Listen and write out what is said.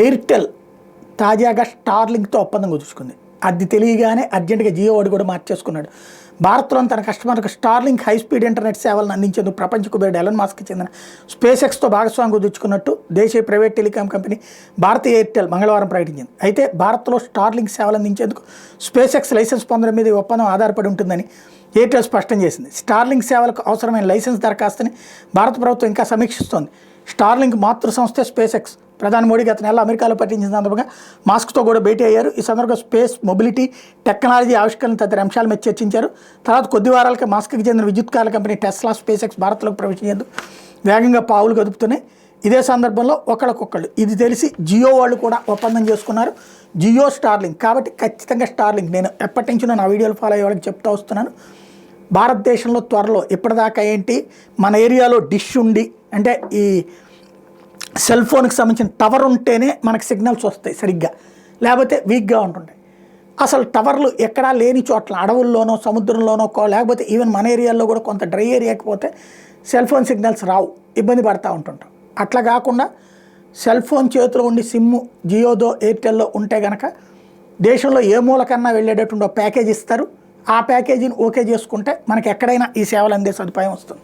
Airtel తాజాగా స్టార్లింక్తో ఒప్పందం కుదుర్చుకుంది. అది తెలియగానే అర్జెంటుగా జియో వాడు కూడా మార్చేసుకున్నాడు. భారత్లోని తన కస్టమర్లకు స్టార్లింక్ హైస్పీడ్ ఇంటర్నెట్ సేవలను అందించేందుకు ప్రపంచ కుబేరుడు ఎలాన్ మస్క్కి చెందిన స్పేస్ ఎక్స్తో భాగస్వామ్యం కుదుర్చుకున్నట్టు దేశీయ ప్రైవేట్ టెలికాం కంపెనీ భారతీయ ఎయిర్టెల్ మంగళవారం ప్రకటించింది. అయితే భారత్లో స్టార్లింక్ సేవలు అందించేందుకు స్పేస్ ఎక్స్ లైసెన్స్ పొందడం మీద ఈ ఒప్పందం ఆధారపడి ఉంటుందని ఎయిర్టెల్ స్పష్టం చేసింది. స్టార్లింక్ సేవలకు అవసరమైన లైసెన్స్ దరఖాస్తుని భారత ప్రభుత్వం ఇంకా సమీక్షిస్తోంది. స్టార్లింక్ మాతృ సంస్థ స్పేస్ ఎక్స్. ప్రధాని మోడీ గత నెల అమెరికాలో పర్యటించిన సందర్భంగా మాస్క్తో కూడా భేటీ అయ్యారు. ఈ సందర్భంగా స్పేస్, మొబిలిటీ, టెక్నాలజీ ఆవిష్కరణ తదితర అంశాల మీద చర్చించారు. తర్వాత కొద్ది వారాలకే మాస్క్కి చెందిన విద్యుత్ కాల కంపెనీ టెస్లా, స్పేస్ ఎక్స్ భారత్లోకి ప్రవేశించేందుకు వేగంగా పావులు కదుపుతున్నాయి. ఇదే సందర్భంలో ఒకళ్ళకొకళ్ళు ఇది తెలిసి జియో వాళ్ళు కూడా ఒప్పందం చేసుకున్నారు. జియో స్టార్లింక్ కాబట్టి ఖచ్చితంగా స్టార్లింక్ నేను ఎప్పటి నుంచో నా వీడియోలు ఫాలో అయ్యే వాళ్ళకి చెప్తూ వస్తున్నాను. భారతదేశంలో త్వరలో ఇప్పటిదాకా ఏంటి మన ఏరియాలో డిష్ ఉండి అంటే ఈ సెల్ ఫోన్కి సంబంధించిన టవర్ ఉంటేనే మనకు సిగ్నల్స్ వస్తాయి సరిగ్గా, లేకపోతే వీక్గా ఉంటుంటాయి. అసలు టవర్లు ఎక్కడా లేని చోట్ల అడవుల్లోనో సముద్రంలోనో లేకపోతే ఈవెన్ మన ఏరియాలో కూడా కొంత డ్రై ఏరియాకి పోతే సెల్ ఫోన్ సిగ్నల్స్ రావు, ఇబ్బంది పడుతూ ఉంటుంటాం. అట్లా కాకుండా సెల్ ఫోన్ చేతిలో ఉండి సిమ్ము జియోదో ఎయిర్టెల్లో ఉంటే కనుక దేశంలో ఏ మూలకన్నా వెళ్ళేటటువంటి ప్యాకేజ్ ఇస్తారు. ఆ ప్యాకేజీని ఓకే చేసుకుంటే మనకి ఎక్కడైనా ఈ సేవలు అందే సదుపాయం వస్తుంది.